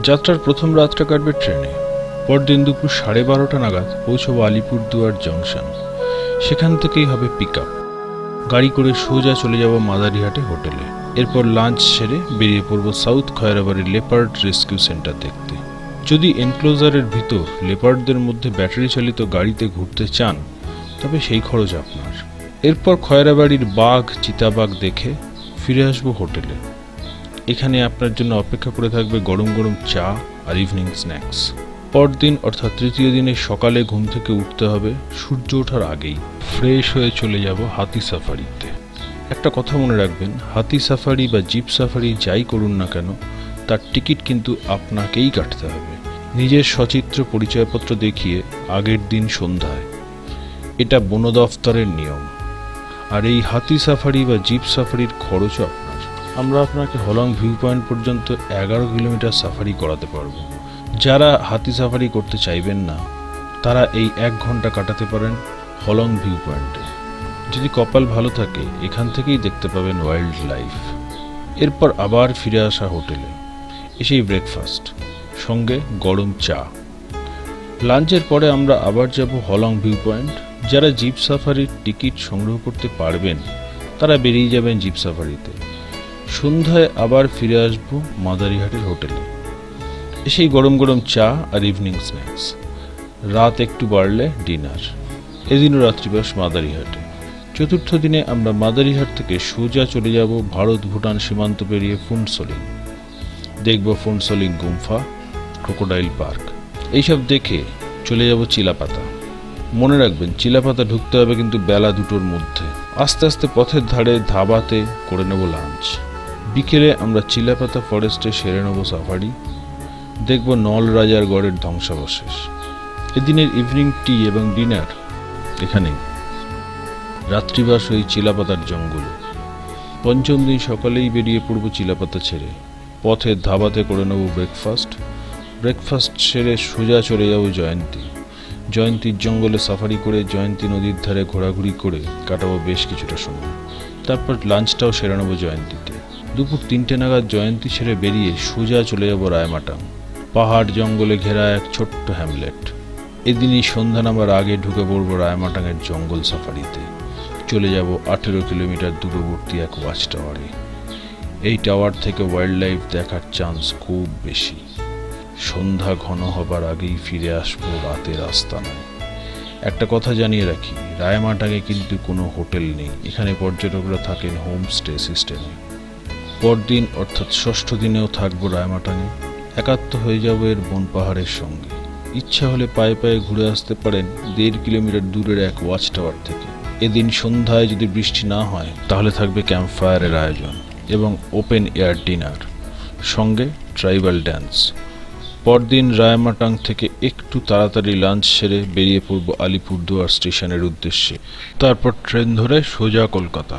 যাত্রার প্রথম রাতটা কাটবে ট্রেনে। পরদিন দুপুর 12:30 নাগাদ পৌঁছব আলিপুরদুয়ার জংশন। সেখান থেকেই হবে পিক আপ। গাড়ি করে সোজা চলে যাব মাদারিহাটে হোটেলে। এরপর লাঞ্চ সেরে বেরিয়ে পড়ব সাউথ খয়রাবাড়ি লেপার্ড রেস্কিউ সেন্টার দেখতে। যদি এনক্লোজারের ভিতর লেপার্ডদের মধ্যে ব্যাটারি চালিত গাড়িতে ঘুরতে চান তবে সেই খরচ আপনার। এরপর খয়রাবাড়ির বাঘ চিতাবাঘ দেখে ফিরে আসবো হোটেলে। এখানে আপনার জন্য অপেক্ষা করে থাকবে গরম গরম চা আর ইভিনিং স্ন্যাক্স। পরদিন অর্থাৎ তৃতীয় দিনে সকালে ঘুম থেকে উঠতে হবে সূর্য ওঠার আগেই। ফ্রেশ হয়ে চলে যাব হাতি সাফারিতে। একটা কথা মনে রাখবেন, হাতি সাফারি বা জিপ সাফারি যাই করুন না কেন তার টিকিট কিন্তু আপনাকেই কাটতে হবে, নিজের সচিত্র পরিচয়পত্র দেখিয়ে আগের দিন সন্ধ্যায়। এটা বন দফতরের নিয়ম। আর এই হাতি সাফারি বা জিপ সাফারির খরচও আপনার। আমরা আপনাকে হলং ভিউ পয়েন্ট পর্যন্ত 11 কিলোমিটার সাফারি করাতে পারব। যারা হাতি সাফারি করতে চাইবেন না তারা এই 1 ঘন্টা কাটাতে পারেন হলং ভিউ পয়েন্টে। যদি কপাল ভালো থাকে এখান থেকেই দেখতে পাবেন ওয়াইল্ড লাইফ। এরপর আবার ফিরে আসা হোটেলে, এসেই ব্রেকফাস্ট, সঙ্গে গরম চা। লাঞ্চের পরে আমরা আবার যাব হলং ভিউ পয়েন্ট। যারা জিপ সাফারির টিকিট সংগ্রহ করতে পারবেন তারা বেরিয়ে যাবেন জিপ সাফারিতে। সন্ধ্যায় আবার ফিরে আসবো মাদারিহাটের হোটেলে, এসেই গরম গরম চা আর ইভিনিং স্ন্যাক্স। রাত একটু বাড়লে ডিনার। এদিনও রাত্রিবাস মাদারিহাটে। চতুর্থ দিনে আমরা মাদারিহাট থেকে সোজা চলে যাব ভারত ভুটান সীমান্ত পেরিয়ে ফুনসোলিং। দেখব ফুনসোলিং গুম্ফা, ক্রোকোডাইল পার্ক। এইসব দেখে চলে যাব চিলাপাতা। মনে রাখবেন চিলাপাতা ঢুকতে হবে কিন্তু বেলা 2টোর মধ্যে। আস্তে আস্তে পথের ধারে ধাবাতে করে নেব লাঞ্চ। বিকেলে আমরা চিলাপাতা ফরেস্টে সেরে নেব সাফারি। দেখব নল রাজার গড়ের ধ্বংসাবশেষ। এদিনের ইভিনিং টি এবং ডিনার এখানেই। রাত্রিবাস ওই চিলাপাতার জঙ্গলে। পঞ্চম দিন সকালেই বেরিয়ে পড়ব চিলাপাতা ছেড়ে। পথের ধাবাতে করে নেব ব্রেকফাস্ট সেরে সোজা চলে যাব জয়ন্তীর জঙ্গলে সাফারি করে জয়ন্তী নদীর ধারে ঘোরাঘুরি করে কাটাবো বেশ কিছুটা সময়। তারপর লাঞ্চটাও সেরে নেব জয়ন্তীতে। দুপুর 3টে নাগাদ জয়ন্তী ছেড়ে বেরিয়ে সোজা চলে যাব রায়মাটাং, পাহাড় জঙ্গলে ঘেরা এক ছোট্ট হ্যামলেট। এদিনই সন্ধ্যা নামার আগে ঢুকে পড়ব রায়মাটাংয়ের জঙ্গল সাফারিতে। চলে যাব 18 কিলোমিটার দূরবর্তী এক ওয়াচ টাওয়ারে। এই টাওয়ার থেকে ওয়াইল্ড লাইফ দেখার চান্স খুব বেশি। সন্ধ্যা ঘন হবার আগেই ফিরে আসবো রাতের আস্তানায়। একটা কথা জানিয়ে রাখি, রায়মাটাংয়ে কিন্তু কোনো হোটেল নেই। এখানে পর্যটকরা থাকেন হোমস্টে সিস্টেমে। পরদিন অর্থাৎ ষষ্ঠ দিনেও থাকবো রায়মাটাংয়ে। একাত্ম হয়ে যাব এর বন পাহাড়ের সঙ্গে। ইচ্ছা হলে পায়ে পায়ে ঘুরে আসতে পারেন 1.5 কিলোমিটার দূরের এক ওয়াচ টাওয়ার থেকে। এদিন সন্ধ্যায় যদি বৃষ্টি না হয় তাহলে থাকবে ক্যাম্প ফায়ারের আয়োজন এবং ওপেন এয়ার ডিনার, সঙ্গে ট্রাইবাল ড্যান্স। পরদিন রায়মাটাং থেকে একটু তাড়াতাড়ি লাঞ্চ সেরে বেরিয়ে পড়ব আলিপুরদুয়ার স্টেশনের উদ্দেশ্যে। তারপর ট্রেন ধরে সোজা কলকাতা।